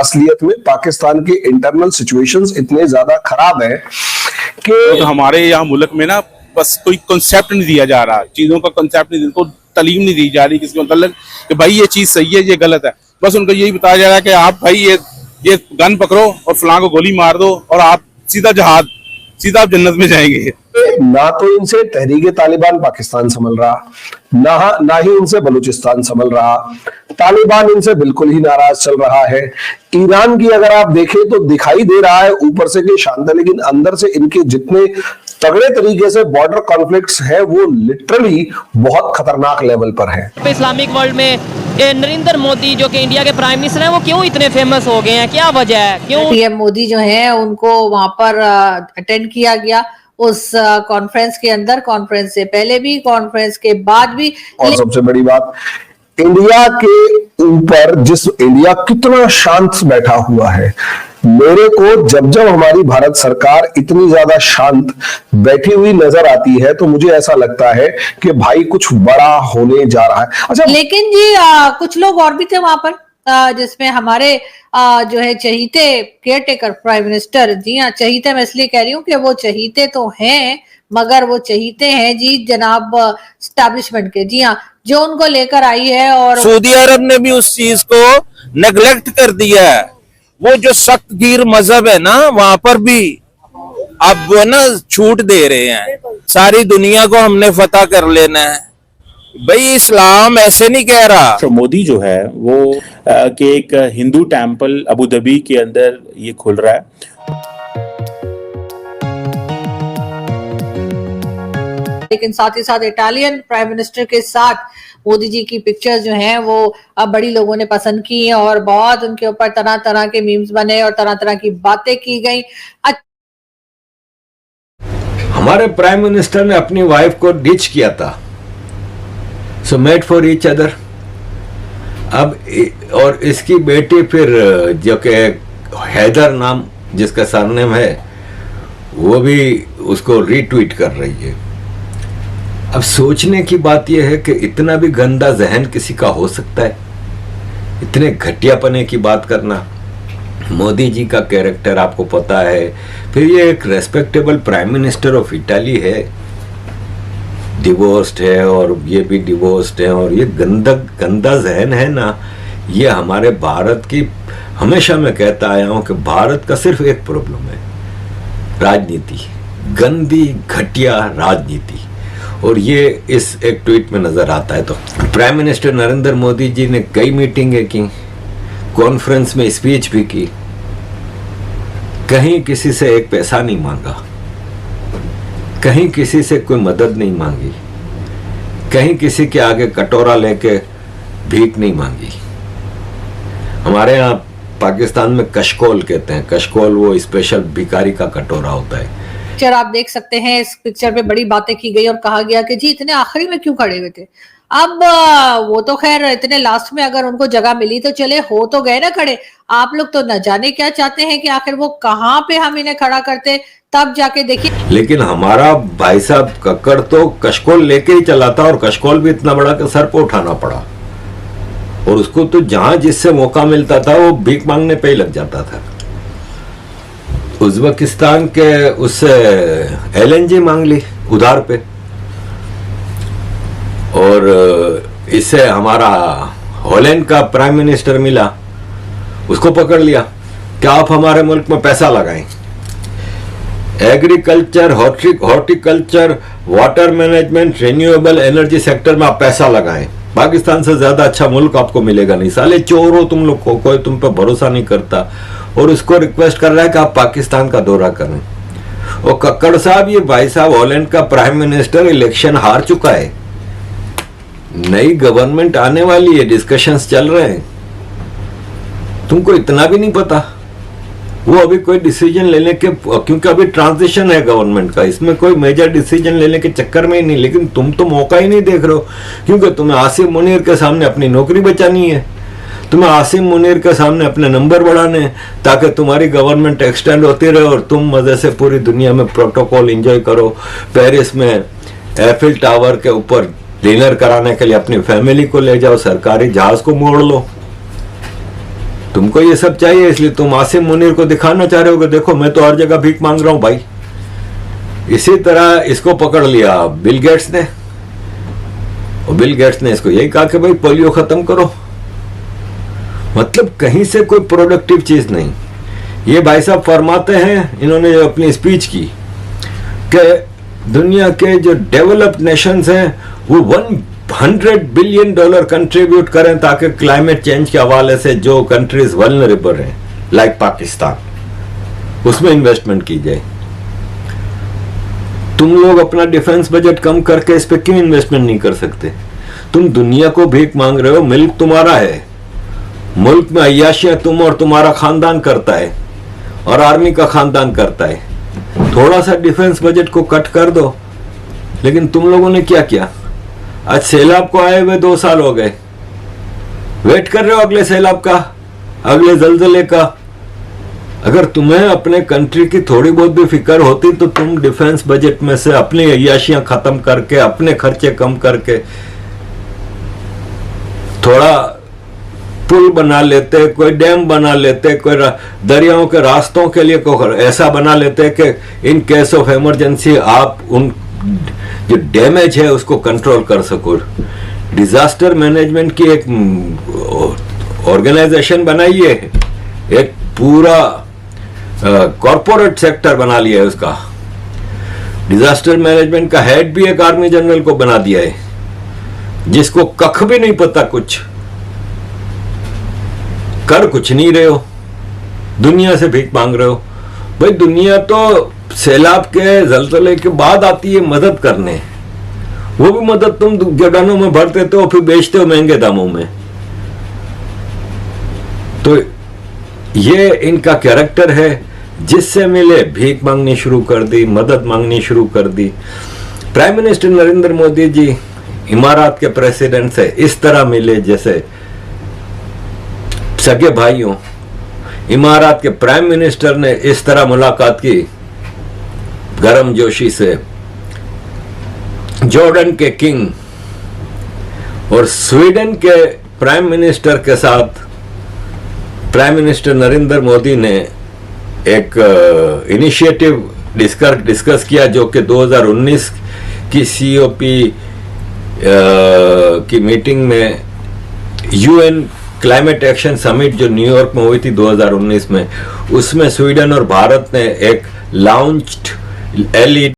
असलियत में पाकिस्तान के इंटरनल सिचुएशंस इतने ज्यादा खराब है कि तो हमारे यहाँ मुल्क में ना बस कोई कॉन्सेप्ट नहीं दिया जा रहा, चीजों का कॉन्सेप्ट नहीं, उनको तालीम नहीं दी जा रही किसी मतलब कि भाई ये चीज सही है, ये गलत है। बस उनको यही बताया जा रहा है कि आप भाई ये गन पकड़ो और फलां को गोली मार दो और आप सीधा जहाद, सीधा आप जन्नत में जाएंगे। ना तो इनसे तहरीके तालिबान पाकिस्तान संभल रहा, ना ही इनसे बलूचिस्तान संभल रहा। तालिबान इनसे बिल्कुल ही नाराज चल रहा है। ईरान की अगर आप देखें तो दिखाई दे रहा है ऊपर से कि शांत है, लेकिन अंदर से इनके जितने तगड़े तरीके से बॉर्डर कॉन्फ्लिक्ट्स है वो लिटरली बहुत खतरनाक लेवल पर है। इस्लामिक वर्ल्ड में नरेंद्र मोदी जो कि इंडिया के प्राइम मिनिस्टर हैं, वो क्यों इतने फेमस हो गए हैं, क्या वजह है, क्यों? पीएम मोदी जो है उनको वहां पर अटेंड किया गया उस कॉन्फ्रेंस के अंदर, कॉन्फ्रेंस से पहले भी, कॉन्फ्रेंस के बाद भी। और सबसे बड़ी बात, इंडिया के ऊपर जिस इंडिया कितना शांत बैठा हुआ है, मेरे को जब हमारी भारत सरकार इतनी ज्यादा शांत बैठी हुई नजर आती है तो मुझे ऐसा लगता है कि भाई कुछ बड़ा होने जा रहा है। अच्छा, लेकिन जी कुछ लोग और भी थे वहां पर, जिसमें हमारे जो है चहीते केयर टेकर प्राइम मिनिस्टर, जी हाँ चहीते, मैं इसलिए कह रही हूँ कि वो चहीते तो हैं, मगर वो चहीते हैं जी जनाब स्टैब्लिशमेंट के, जी हाँ, जो उनको लेकर आई है। और सऊदी अरब ने भी उस चीज को नेग्लेक्ट कर दिया है। वो जो सख्त गिर मजहब है ना, वहां पर भी अब वो ना छूट दे रहे हैं, सारी दुनिया को हमने फतह कर लेना है। भाई इस्लाम ऐसे नहीं कह रहा। तो मोदी जो है वो कि एक हिंदू टेम्पल अबू धाबी के अंदर ये खुल रहा है। लेकिन साथ ही साथ इटालियन प्राइम मिनिस्टर के साथ मोदी जी की पिक्चर्स जो हैं वो अब बड़ी लोगों ने पसंद की हैं और बहुत उनके ऊपर तरह तरह के मीम्स बने और तरह तरह की बातें की गई। हमारे प्राइम मिनिस्टर ने अपनी वाइफ को डिच किया था, so made for each other. अब और इसकी बेटी फिर जो कि हैदर नाम जिसका सरनेम है, वो भी उसको रीट्वीट कर रही है। अब सोचने की बात यह है कि इतना भी गंदा जहन किसी का हो सकता है, इतने घटियापने की बात करना। मोदी जी का कैरेक्टर आपको पता है, फिर ये एक respectable prime minister of Italy है, डिवोर्स्ड है और ये भी डिवोर्स्ड है, और ये गंदा जहन है ना, ये हमारे भारत की, हमेशा मैं कहता आया हूं कि भारत का सिर्फ एक प्रॉब्लम है, राजनीति, गंदी घटिया राजनीति। और ये इस एक ट्वीट में नजर आता है। तो प्राइम मिनिस्टर नरेंद्र मोदी जी ने कई मीटिंगें की, कॉन्फ्रेंस में स्पीच भी की, कहीं किसी से एक पैसा नहीं मांगा, कहीं किसी से कोई मदद नहीं मांगी, कहीं किसी के आगे कटोरा लेके भीख नहीं मांगी। हमारे यहाँ पाकिस्तान में कशकोल कहते हैं, कशकोल वो स्पेशल भिखारी का कटोरा होता है। पिक्चर आप देख सकते हैं, इस पिक्चर पे बड़ी बातें की गई और कहा गया कि जी इतने आखिरी में क्यों खड़े हुए थे। अब वो तो खैर इतने लास्ट में अगर उनको जगह मिली तो चले, हो तो गए ना खड़े। आप लोग तो न जाने क्या चाहते हैं कि आखिर वो कहाँ पे हम इन्हें खड़ा करते, तब जाके देखिए। लेकिन हमारा भाई साहब कक्कड़ तो कशकोल लेके ही चला था, और कशकोल भी इतना बड़ा कि सर पे उठाना पड़ा, और उसको तो जहां जिससे मौका मिलता था वो भीख मांगने पे ही लग जाता था। उज्बेकिस्तान के उससे एलएनजी मांग ली उधार पे, और इससे हमारा हॉलैंड का प्राइम मिनिस्टर मिला, उसको पकड़ लिया कि आप हमारे मुल्क में पैसा लगाएं, agriculture, horticulture, water management, renewable energy sector में आप पैसा लगाएं, पाकिस्तान से ज्यादा अच्छा मुल्क आपको मिलेगा नहीं। साले चोर हो तुम लोग को, कोई तुम पे भरोसा नहीं करता। और उसको रिक्वेस्ट कर रहा है कि आप पाकिस्तान का दौरा करें। और कक्कड़ साहब, ये भाई साहब हॉलैंड का प्राइम मिनिस्टर इलेक्शन हार चुका है, नई गवर्नमेंट आने वाली है, डिस्कशंस चल रहे हैं, तुमको इतना भी नहीं पता। वो अभी कोई डिसीजन लेने के, क्योंकि अभी ट्रांजिशन है गवर्नमेंट का, इसमें कोई मेजर डिसीजन लेने के चक्कर में ही नहीं। लेकिन तुम तो मौका ही नहीं देख रहे हो, क्योंकि तुम्हें आसिम मुनीर के सामने अपनी नौकरी बचानी है, तुम्हें आसिम मुनीर के सामने अपने नंबर बढ़ाने हैं, ताकि तुम्हारी गवर्नमेंट एक्सटेंड होती रहे और तुम मजे से पूरी दुनिया में प्रोटोकॉल एंजॉय करो। पेरिस में एफिल टावर के ऊपर डिनर कराने के लिए अपनी फैमिली को ले जाओ, सरकारी जहाज को मोड़ लो। तुमको ये सब चाहिए, इसलिए तुम आसिम मुनीर को दिखाना चाह रहे हो कि देखो मैं तो हर जगह भीख मांग रहा हूं भाई। इसी तरह इसको पकड़ लिया बिल गेट्स ने, और बिल गेट्स ने इसको यही कहा कि भाई पोलियो खत्म करो। मतलब कहीं से कोई प्रोडक्टिव चीज नहीं। ये भाई साहब फरमाते हैं, इन्होंने अपनी स्पीच की कि दुनिया के जो डेवलप्ड नेशंस हैं वो $100 बिलियन कंट्रीब्यूट करें ताकि क्लाइमेट चेंज के हवाले से जो कंट्रीज वल्नरेबल हैं लाइक पाकिस्तान, उसमें इन्वेस्टमेंट की जाए। तुम लोग अपना डिफेंस बजट कम करके इस पे क्यों इन्वेस्टमेंट नहीं कर सकते? तुम दुनिया को भीख मांग रहे हो, मुल्क तुम्हारा है, मुल्क में अय्याशियां तुम और तुम्हारा खानदान करता है और आर्मी का खानदान करता है। थोड़ा सा डिफेंस बजट को कट कर दो। लेकिन तुम लोगों ने क्या किया? आज सैलाब को आए हुए 2 साल हो गए, वेट कर रहे हो अगले सैलाब का, अगले जलजले का। अगर तुम्हें अपने कंट्री की थोड़ी बहुत भी फिक्र होती तो तुम डिफेंस बजट में से अपनी अय्याशियां खत्म करके, अपने खर्चे कम करके थोड़ा पुल बना लेते, कोई डैम बना लेते, कोई दरियाओं के रास्तों के लिए कोई ऐसा बना लेते कि इन केस ऑफ इमरजेंसी आप उन जो डैमेज है उसको कंट्रोल कर सको। डिजास्टर मैनेजमेंट की एक ऑर्गेनाइजेशन बनाई है, एक पूरा कॉरपोरेट सेक्टर बना लिया है उसका। डिजास्टर मैनेजमेंट का हेड भी एक आर्मी जनरल को बना दिया है, जिसको कख भी नहीं पता, कुछ कर कुछ नहीं रहे हो, दुनिया से भीख मांग रहे हो। भाई दुनिया तो सैलाब के जलजले के बाद आती है मदद करने, वो भी मदद तुम जगहों में भर देते हो फिर बेचते हो महंगे दामों में। तो ये इनका कैरेक्टर है, जिससे मिले भीख मांगनी शुरू कर दी, मदद मांगनी शुरू कर दी। प्राइम मिनिस्टर नरेंद्र मोदी जी इमारात के प्रेसिडेंट से इस तरह मिले जैसे सगे भाइयों। इमारात के प्राइम मिनिस्टर ने इस तरह मुलाकात की गर्म जोशी से। जॉर्डन के किंग और स्वीडन के प्राइम मिनिस्टर के साथ प्राइम मिनिस्टर नरेंद्र मोदी ने एक इनिशिएटिव डिस्कस किया, जो कि 2019 की COP की मीटिंग में UN क्लाइमेट एक्शन समिट जो न्यूयॉर्क में हुई थी 2019 में, उसमें स्वीडन और भारत ने एक लॉन्च्ड LED